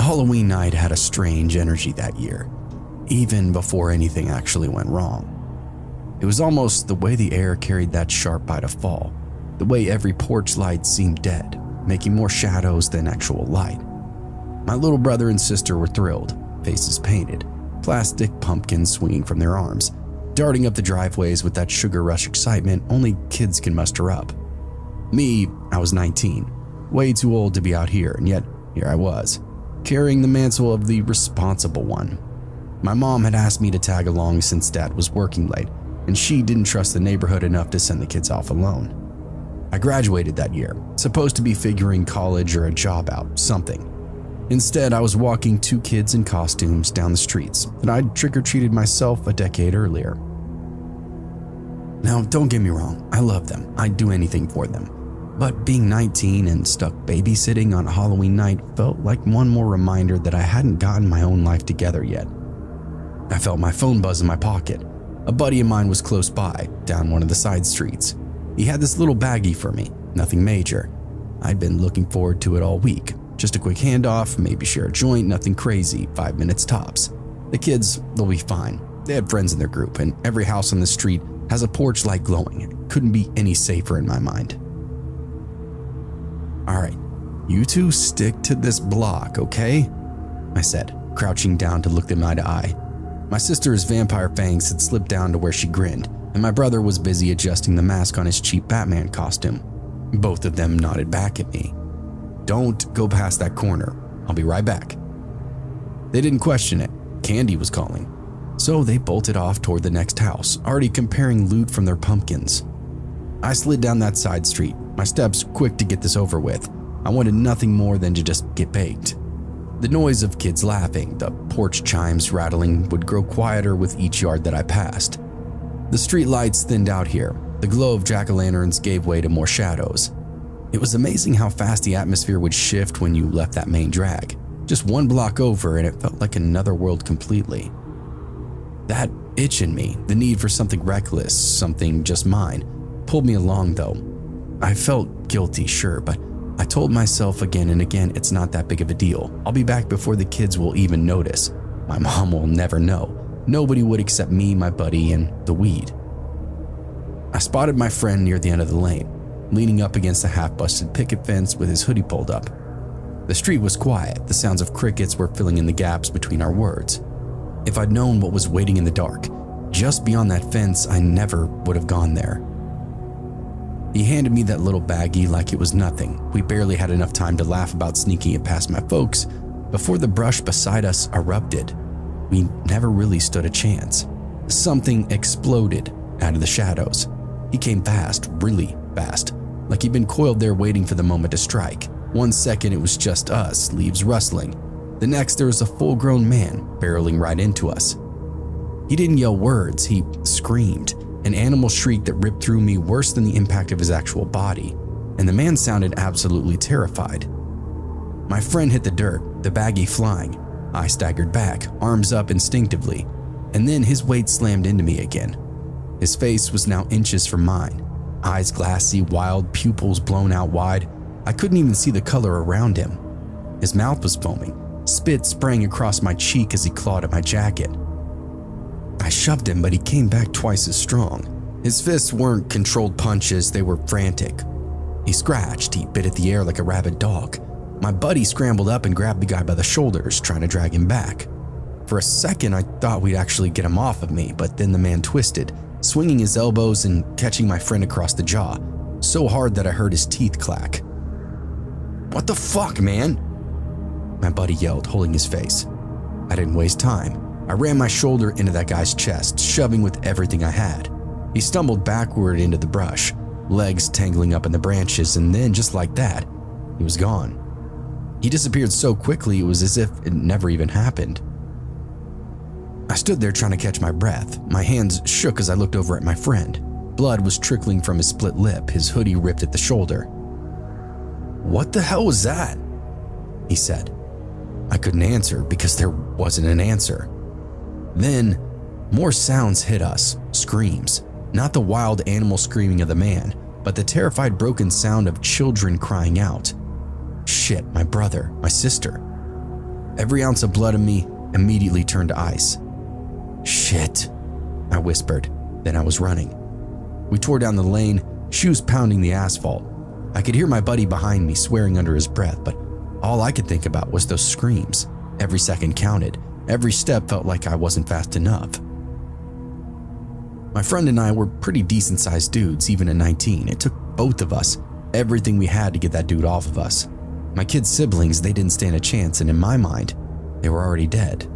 Halloween night had a strange energy that year, even before anything actually went wrong. It was almost the way the air carried that sharp bite of fall, the way every porch light seemed dead, making more shadows than actual light. My little brother and sister were thrilled, faces painted, plastic pumpkins swinging from their arms, darting up the driveways with that sugar rush excitement only kids can muster up. Me, I was 19, way too old to be out here, and yet here I was, carrying the mantle of the responsible one. My mom had asked me to tag along since Dad was working late, and she didn't trust the neighborhood enough to send the kids off alone. I graduated that year, supposed to be figuring college or a job out, something. Instead, I was walking 2 kids in costumes down the streets that I'd trick-or-treated myself a decade earlier. Now, don't get me wrong, I love them, I'd do anything for them. But being 19 and stuck babysitting on a Halloween night felt like one more reminder that I hadn't gotten my own life together yet. I felt my phone buzz in my pocket. A buddy of mine was close by, down one of the side streets. He had this little baggie for me, nothing major. I'd been looking forward to it all week. Just a quick handoff, maybe share a joint, nothing crazy, 5 minutes tops. The kids, they'll be fine. They had friends in their group, and every house on the street has a porch light glowing. It couldn't be any safer in my mind. "All right, you two stick to this block, okay?" I said, crouching down to look them eye to eye. My sister's vampire fangs had slipped down to where she grinned, and my brother was busy adjusting the mask on his cheap Batman costume. Both of them nodded back at me. "Don't go past that corner. I'll be right back." They didn't question it. Candy was calling. So they bolted off toward the next house, already comparing loot from their pumpkins. I slid down that side street, my steps quick to get this over with. I wanted nothing more than to just get baked. The noise of kids laughing, the porch chimes rattling would grow quieter with each yard that I passed. The street lights thinned out here. The glow of jack-o'-lanterns gave way to more shadows. It was amazing how fast the atmosphere would shift when you left that main drag. Just 1 block over and it felt like another world completely. That itch in me, the need for something reckless, something just mine, pulled me along though. I felt guilty, sure, but I told myself again and again it's not that big of a deal. I'll be back before the kids will even notice. My mom will never know. Nobody would except me, my buddy, and the weed. I spotted my friend near the end of the lane, leaning up against a half-busted picket fence with his hoodie pulled up. The street was quiet, the sounds of crickets were filling in the gaps between our words. If I'd known what was waiting in the dark, just beyond that fence, I never would have gone there. He handed me that little baggie like it was nothing. We barely had enough time to laugh about sneaking it past my folks before the brush beside us erupted. We never really stood a chance. Something exploded out of the shadows. He came fast, really fast, like he'd been coiled there waiting for the moment to strike. 1 second it was just us, leaves rustling. The next there was a full-grown man barreling right into us. He didn't yell words, he screamed, an animal shriek that ripped through me worse than the impact of his actual body, and the man sounded absolutely terrified. My friend hit the dirt, the baggie flying. I staggered back, arms up instinctively, and then his weight slammed into me again. His face was now inches from mine, eyes glassy, wild, pupils blown out wide. I couldn't even see the color around him. His mouth was foaming. Spit sprang across my cheek as he clawed at my jacket. I shoved him, but he came back twice as strong. His fists weren't controlled punches, they were frantic. He scratched, he bit at the air like a rabid dog. My buddy scrambled up and grabbed the guy by the shoulders, trying to drag him back. For a second, I thought we'd actually get him off of me, but then the man twisted, swinging his elbows and catching my friend across the jaw, so hard that I heard his teeth clack. "What the fuck, man?" my buddy yelled, holding his face. I didn't waste time. I ran my shoulder into that guy's chest, shoving with everything I had. He stumbled backward into the brush, legs tangling up in the branches, and then just like that, he was gone. He disappeared so quickly it was as if it never even happened. I stood there trying to catch my breath. My hands shook as I looked over at my friend. Blood was trickling from his split lip, his hoodie ripped at the shoulder. "What the hell was that?" he said. I couldn't answer because there wasn't an answer. Then, more sounds hit us, screams. Not the wild animal screaming of the man, but the terrified broken sound of children crying out. Shit, my brother, my sister. Every ounce of blood in me immediately turned to ice. "Shit," I whispered. Then I was running. We tore down the lane, shoes pounding the asphalt. I could hear my buddy behind me swearing under his breath, but all I could think about was those screams. Every second counted. Every step felt like I wasn't fast enough. My friend and I were pretty decent-sized dudes, even at 19. It took both of us, everything we had to get that dude off of us. My kids' siblings, they didn't stand a chance, and in my mind, they were already dead.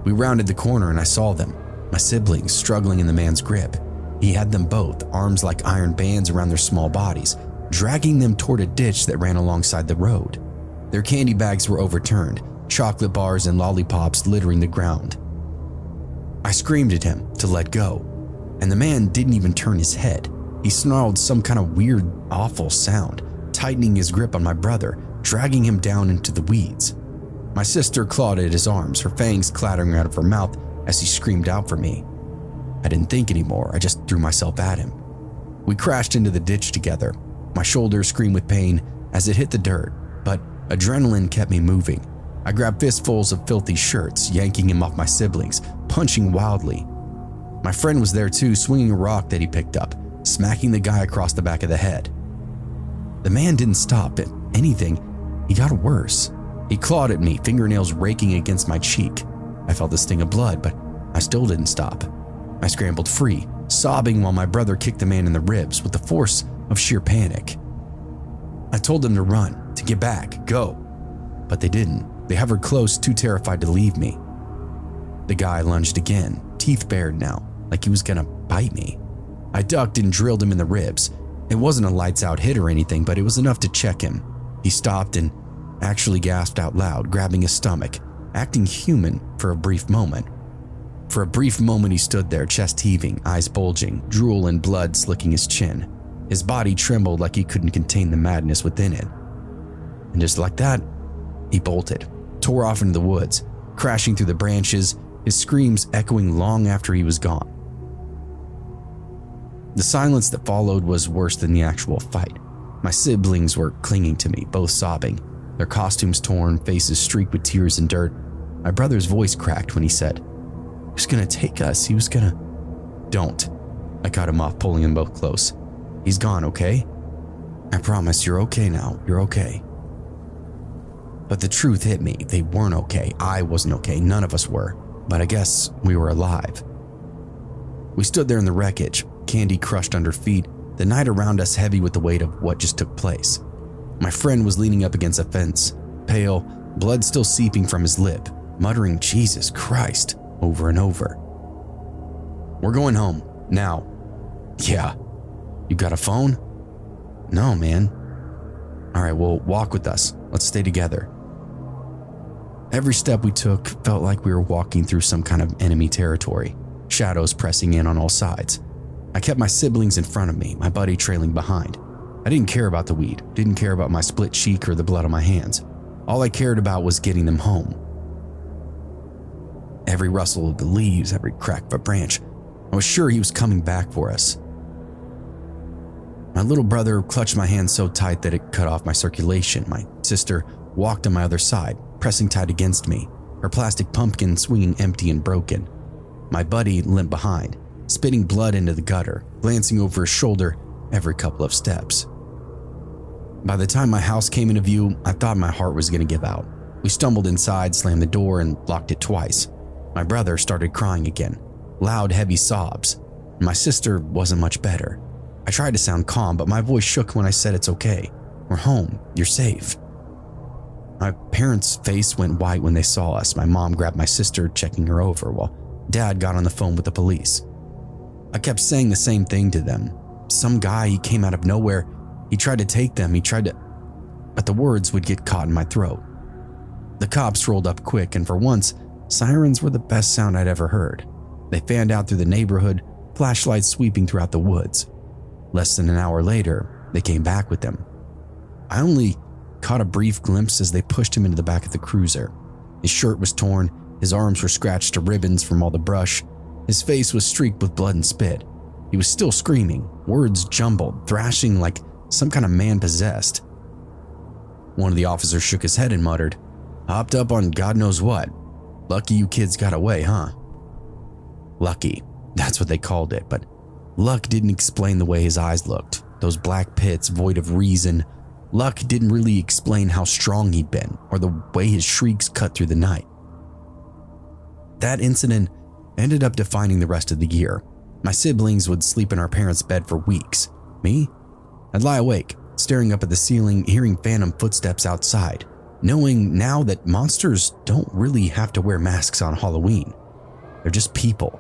We rounded the corner and I saw them, my siblings, struggling in the man's grip. He had them both, arms like iron bands around their small bodies, dragging them toward a ditch that ran alongside the road. Their candy bags were overturned, chocolate bars and lollipops littering the ground. I screamed at him to let go, and the man didn't even turn his head. He snarled some kind of weird, awful sound, tightening his grip on my brother, dragging him down into the weeds. My sister clawed at his arms, her fangs clattering out of her mouth as he screamed out for me. I didn't think anymore, I just threw myself at him. We crashed into the ditch together. My shoulder screamed with pain as it hit the dirt, but adrenaline kept me moving. I grabbed fistfuls of filthy shirts, yanking him off my siblings, punching wildly. My friend was there too, swinging a rock that he picked up, smacking the guy across the back of the head. The man didn't stop. If anything, he got worse. He clawed at me, fingernails raking against my cheek. I felt the sting of blood, but I still didn't stop. I scrambled free, sobbing while my brother kicked the man in the ribs with the force of sheer panic. I told them to run, to get back, go. But they didn't. They hovered close, too terrified to leave me. The guy lunged again, teeth bared now, like he was gonna bite me. I ducked and drilled him in the ribs. It wasn't a lights-out hit or anything, but it was enough to check him. He stopped and actually gasped out loud, grabbing his stomach, acting human for a brief moment. For a brief moment he stood there, chest heaving, eyes bulging, drool and blood slicking his chin. His body trembled like he couldn't contain the madness within it. And just like that, he bolted, tore off into the woods, crashing through the branches, his screams echoing long after he was gone. The silence that followed was worse than the actual fight. My siblings were clinging to me, both sobbing, their costumes torn, faces streaked with tears and dirt. My brother's voice cracked when he said, "He was gonna take us, he was gonna..." "Don't." I cut him off, pulling them both close. "He's gone, okay? I promise you're okay now, you're okay." But the truth hit me. They weren't okay. I wasn't okay. None of us were. But I guess we were alive. We stood there in the wreckage, candy crushed under feet, the night around us heavy with the weight of what just took place. My friend was leaning up against a fence, pale, blood still seeping from his lip, muttering "Jesus Christ" over and over. "We're going home, now." "Yeah." "You got a phone?" "No, man." "All right, well, walk with us. Let's stay together." Every step we took felt like we were walking through some kind of enemy territory, shadows pressing in on all sides. I kept my siblings in front of me, my buddy trailing behind. I didn't care about the weed, didn't care about my split cheek or the blood on my hands. All I cared about was getting them home. Every rustle of the leaves, every crack of a branch, I was sure he was coming back for us. My little brother clutched my hand so tight that it cut off my circulation. My sister walked on my other side, pressing tight against me, her plastic pumpkin swinging empty and broken. My buddy limped behind, spitting blood into the gutter, glancing over his shoulder every couple of steps. By the time my house came into view, I thought my heart was going to give out. We stumbled inside, slammed the door, and locked it twice. My brother started crying again, loud, heavy sobs. My sister wasn't much better. I tried to sound calm, but my voice shook when I said it's okay. We're home. You're safe. My parents' face went white when they saw us. My mom grabbed my sister, checking her over, while Dad got on the phone with the police. I kept saying the same thing to them. Some guy, he came out of nowhere. He tried to take them. But the words would get caught in my throat. The cops rolled up quick, and for once, sirens were the best sound I'd ever heard. They fanned out through the neighborhood, flashlights sweeping throughout the woods. Less than an hour later, they came back with them. I only caught a brief glimpse as they pushed him into the back of the cruiser. His shirt was torn, his arms were scratched to ribbons from all the brush, his face was streaked with blood and spit. He was still screaming, words jumbled, thrashing like some kind of man possessed. One of the officers shook his head and muttered, Hopped up on God knows what. Lucky you kids got away, huh? Lucky, that's what they called it, but luck didn't explain the way his eyes looked. Those black pits void of reason. Luck didn't really explain how strong he'd been or the way his shrieks cut through the night. That incident ended up defining the rest of the year. My siblings would sleep in our parents' bed for weeks. Me? I'd lie awake, staring up at the ceiling, hearing phantom footsteps outside, knowing now that monsters don't really have to wear masks on Halloween. They're just people.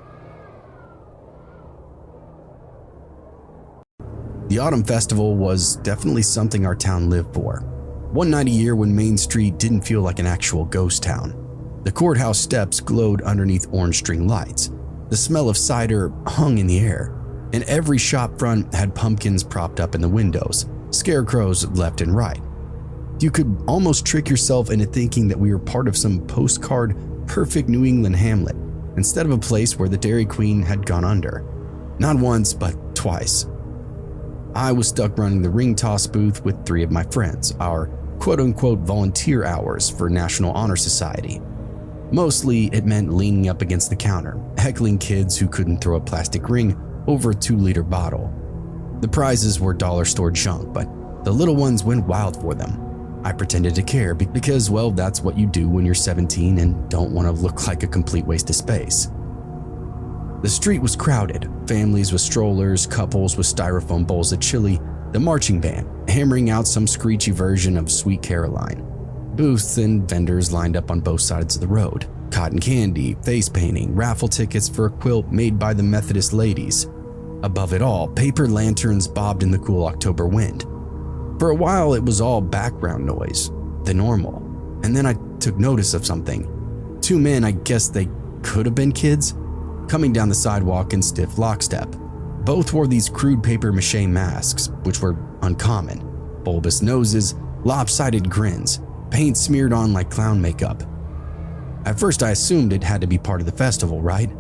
The Autumn Festival was definitely something our town lived for. One night a year when Main Street didn't feel like an actual ghost town. The courthouse steps glowed underneath orange string lights. The smell of cider hung in the air, and every shop front had pumpkins propped up in the windows, scarecrows left and right. You could almost trick yourself into thinking that we were part of some postcard perfect New England hamlet instead of a place where the Dairy Queen had gone under. Not once, but twice. I was stuck running the ring toss booth with 3 of my friends, our quote-unquote volunteer hours for National Honor Society. Mostly, it meant leaning up against the counter, heckling kids who couldn't throw a plastic ring over a 2-liter bottle. The prizes were dollar store junk, but the little ones went wild for them. I pretended to care because, well, that's what you do when you're 17 and don't want to look like a complete waste of space. The street was crowded, families with strollers, couples with styrofoam bowls of chili, the marching band hammering out some screechy version of Sweet Caroline. Booths and vendors lined up on both sides of the road. Cotton candy, face painting, raffle tickets for a quilt made by the Methodist ladies. Above it all, paper lanterns bobbed in the cool October wind. For a while, it was all background noise, the normal. And then I took notice of something. 2 men, I guess they could have been kids, coming down the sidewalk in stiff lockstep. Both wore these crude paper mache masks, which were uncommon. Bulbous noses, lopsided grins, paint smeared on like clown makeup. At first I assumed it had to be part of the festival, right?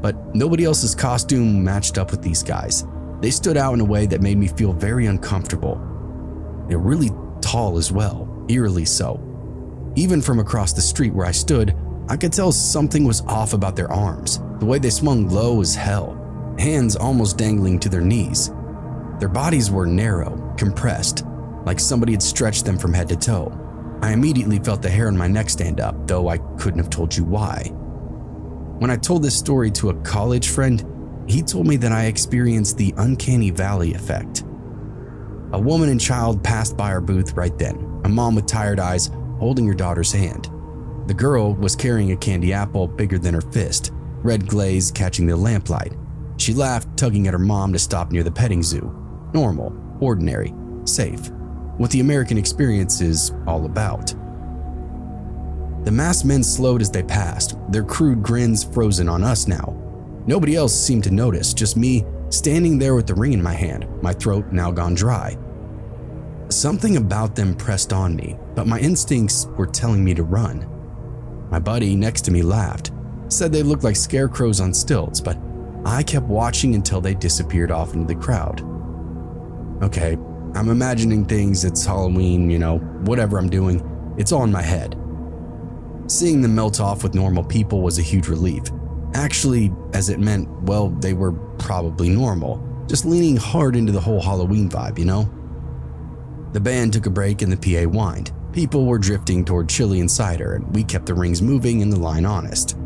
But nobody else's costume matched up with these guys. They stood out in a way that made me feel very uncomfortable. They were really tall as well, eerily so. Even from across the street where I stood, I could tell something was off about their arms, the way they swung low as hell, hands almost dangling to their knees. Their bodies were narrow, compressed, like somebody had stretched them from head to toe. I immediately felt the hair on my neck stand up, though I couldn't have told you why. When I told this story to a college friend, he told me that I experienced the uncanny valley effect. A woman and child passed by our booth right then, a mom with tired eyes holding her daughter's hand. The girl was carrying a candy apple bigger than her fist, red glaze catching the lamplight. She laughed, tugging at her mom to stop near the petting zoo. Normal, ordinary, safe. What the American experience is all about. The masked men slowed as they passed, their crude grins frozen on us now. Nobody else seemed to notice, just me standing there with the ring in my hand, my throat now gone dry. Something about them pressed on me, but my instincts were telling me to run. My buddy next to me laughed, said they looked like scarecrows on stilts, but I kept watching until they disappeared off into the crowd. Okay, I'm imagining things, it's Halloween, whatever I'm doing, it's all in my head. Seeing them melt off with normal people was a huge relief. Actually, as it meant, well, they were probably normal, just leaning hard into the whole Halloween vibe, The band took a break and the PA whined. People were drifting toward chili and cider, and we kept the rings moving and the line honest.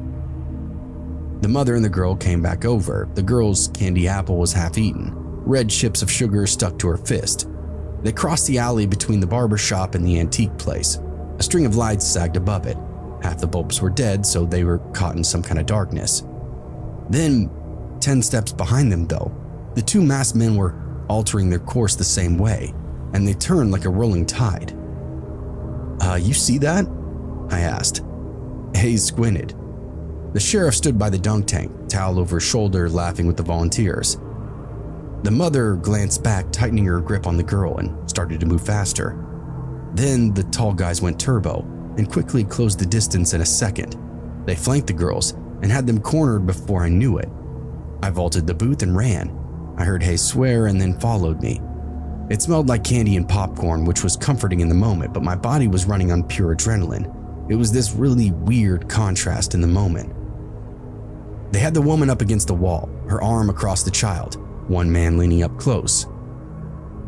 The mother and the girl came back over. The girl's candy apple was half eaten, red chips of sugar stuck to her fist. They crossed the alley between the barber shop and the antique place. A string of lights sagged above it. Half the bulbs were dead, so they were caught in some kind of darkness. Then, 10 steps behind them though, the 2 masked men were altering their course the same way, and they turned like a rolling tide. You see that? I asked. Hayes squinted. The sheriff stood by the dunk tank, towel over his shoulder, laughing with the volunteers. The mother glanced back, tightening her grip on the girl, and started to move faster. Then the tall guys went turbo and quickly closed the distance in a second. They flanked the girls and had them cornered before I knew it. I vaulted the booth and ran. I heard Hayes swear and then followed me. It smelled like candy and popcorn, which was comforting in the moment, but my body was running on pure adrenaline. It was this really weird contrast in the moment. They had the woman up against the wall, her arm across the child, one man leaning up close.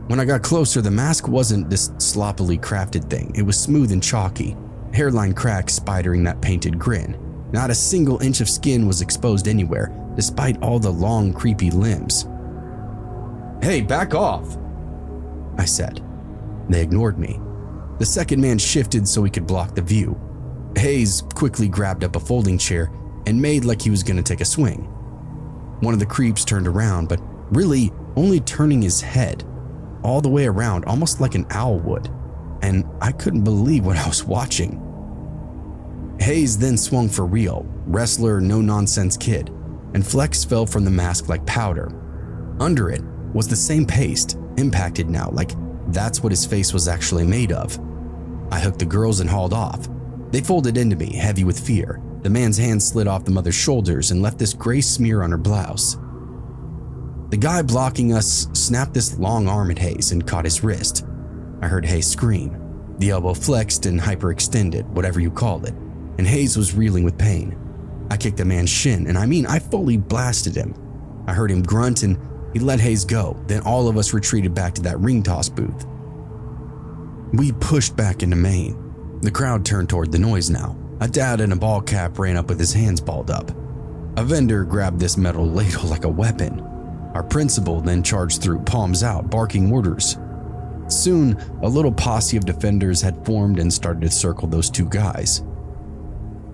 When I got closer, the mask wasn't this sloppily crafted thing. It was smooth and chalky, hairline cracks spidering that painted grin. Not a single inch of skin was exposed anywhere, despite all the long, creepy limbs. "Hey, back off," I said. They ignored me. The second man shifted so he could block the view. Hayes quickly grabbed up a folding chair and made like he was going to take a swing. One of the creeps turned around, but really only turning his head all the way around, almost like an owl would, and I couldn't believe what I was watching. Hayes then swung for real, wrestler, no-nonsense kid, and Flex fell from the mask like powder. Under it was the same paste, impacted now, like that's what his face was actually made of. I hooked the girls and hauled off. They folded into me, heavy with fear. The man's hand slid off the mother's shoulders and left this gray smear on her blouse. The guy blocking us snapped this long arm at Hayes and caught his wrist. I heard Hayes scream. The elbow flexed and hyperextended, whatever you call it, and Hayes was reeling with pain. I kicked the man's shin, and I mean I fully blasted him. I heard him grunt and he let Hayes go, then all of us retreated back to that ring toss booth. We pushed back into Maine. The crowd turned toward the noise now. A dad in a ball cap ran up with his hands balled up. A vendor grabbed this metal ladle like a weapon. Our principal then charged through, palms out, barking orders. Soon, a little posse of defenders had formed and started to circle those two guys.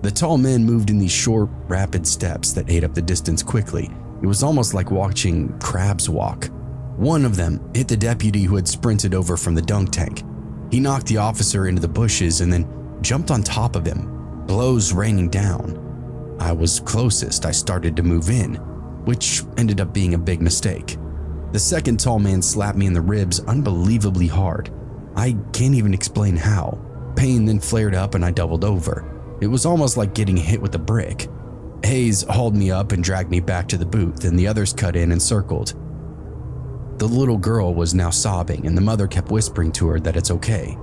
The tall men moved in these short, rapid steps that ate up the distance quickly. It was almost like watching crabs walk. One of them hit the deputy who had sprinted over from the dunk tank. He knocked the officer into the bushes and then jumped on top of him, blows raining down. I was closest. I started to move in, which ended up being a big mistake. The second tall man slapped me in the ribs unbelievably hard. I can't even explain how. Pain then flared up and I doubled over. It was almost like getting hit with a brick. Hayes hauled me up and dragged me back to the booth, and the others cut in and circled. The little girl was now sobbing, and the mother kept whispering to her that it's okay.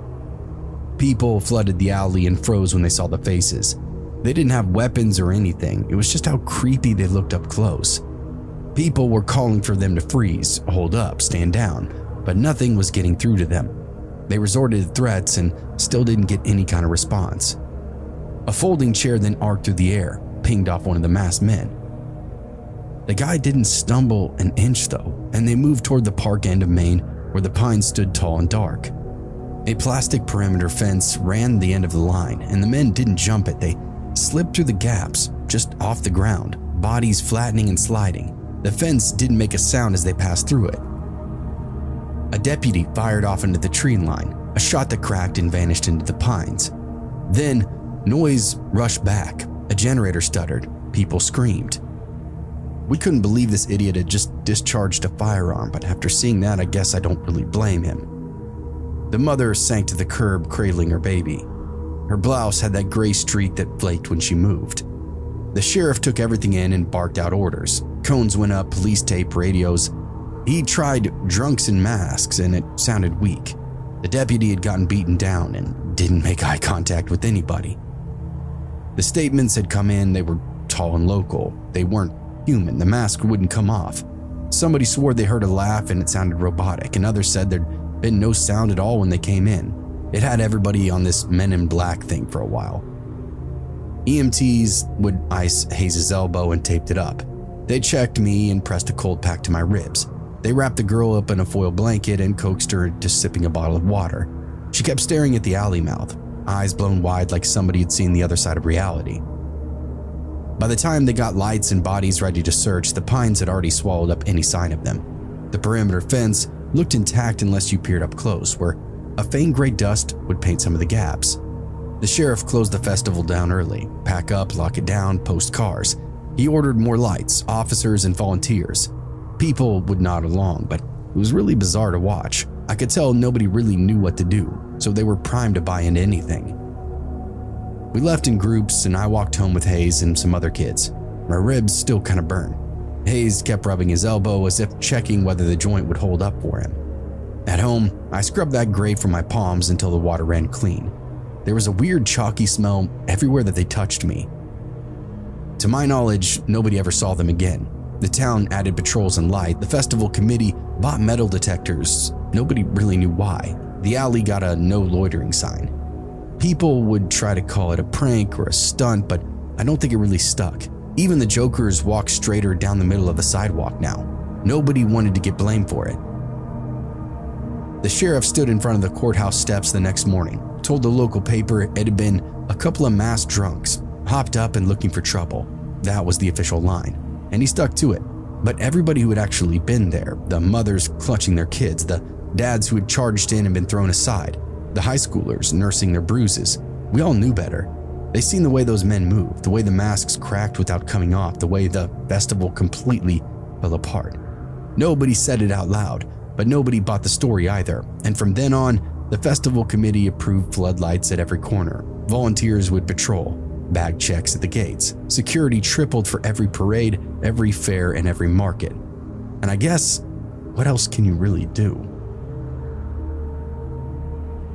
People flooded the alley and froze when they saw the faces. They didn't have weapons or anything. It was just how creepy they looked up close. People were calling for them to freeze, hold up, stand down, but nothing was getting through to them. They resorted to threats and still didn't get any kind of response. A folding chair then arced through the air, pinged off one of the masked men. The guy didn't stumble an inch though, and they moved toward the park end of Maine where the pines stood tall and dark. A plastic perimeter fence ran the end of the line, and the men didn't jump it. They slipped through the gaps, just off the ground, bodies flattening and sliding. The fence didn't make a sound as they passed through it. A deputy fired off into the tree line, a shot that cracked and vanished into the pines. Then, noise rushed back. A generator stuttered. People screamed. We couldn't believe this idiot had just discharged a firearm, but after seeing that, I guess I don't really blame him. The mother sank to the curb, cradling her baby. Her blouse had that gray streak that flaked when she moved. The sheriff took everything in and barked out orders. Cones went up, police tape, radios. He tried drunks in masks, and it sounded weak. The deputy had gotten beaten down and didn't make eye contact with anybody. The statements had come in. They were tall and local. They weren't human. The mask wouldn't come off. Somebody swore they heard a laugh and it sounded robotic, and others said there'd been no sound at all when they came in. It had everybody on this Men in Black thing for a while. EMTs would ice Hayes' elbow and taped it up. They checked me and pressed a cold pack to my ribs. They wrapped the girl up in a foil blanket and coaxed her into sipping a bottle of water. She kept staring at the alley mouth, eyes blown wide like somebody had seen the other side of reality. By the time they got lights and bodies ready to search, the pines had already swallowed up any sign of them. The perimeter fence looked intact unless you peered up close, where a faint gray dust would paint some of the gaps. The sheriff closed the festival down early. Pack up, lock it down, post cars. He ordered more lights, officers, and volunteers. People would nod along, but it was really bizarre to watch. I could tell nobody really knew what to do, so they were primed to buy into anything. We left in groups, and I walked home with Hayes and some other kids. My ribs still kind of burned. Hayes kept rubbing his elbow as if checking whether the joint would hold up for him. At home, I scrubbed that gray from my palms until the water ran clean. There was a weird chalky smell everywhere that they touched me. To my knowledge, nobody ever saw them again. The town added patrols and light. The festival committee bought metal detectors. Nobody really knew why. The alley got a no loitering sign. People would try to call it a prank or a stunt, but I don't think it really stuck. Even the jokers walk straighter down the middle of the sidewalk now. Nobody wanted to get blamed for it. The sheriff stood in front of the courthouse steps the next morning, told the local paper it had been a couple of masked drunks, hopped up and looking for trouble. That was the official line, and he stuck to it. But everybody who had actually been there, the mothers clutching their kids, the dads who had charged in and been thrown aside, the high schoolers nursing their bruises, we all knew better. They seen the way those men moved, the way the masks cracked without coming off, the way the festival completely fell apart. Nobody said it out loud, but nobody bought the story either. And from then on, the festival committee approved floodlights at every corner. Volunteers would patrol, bag checks at the gates. Security tripled for every parade, every fair, and every market. And I guess, what else can you really do?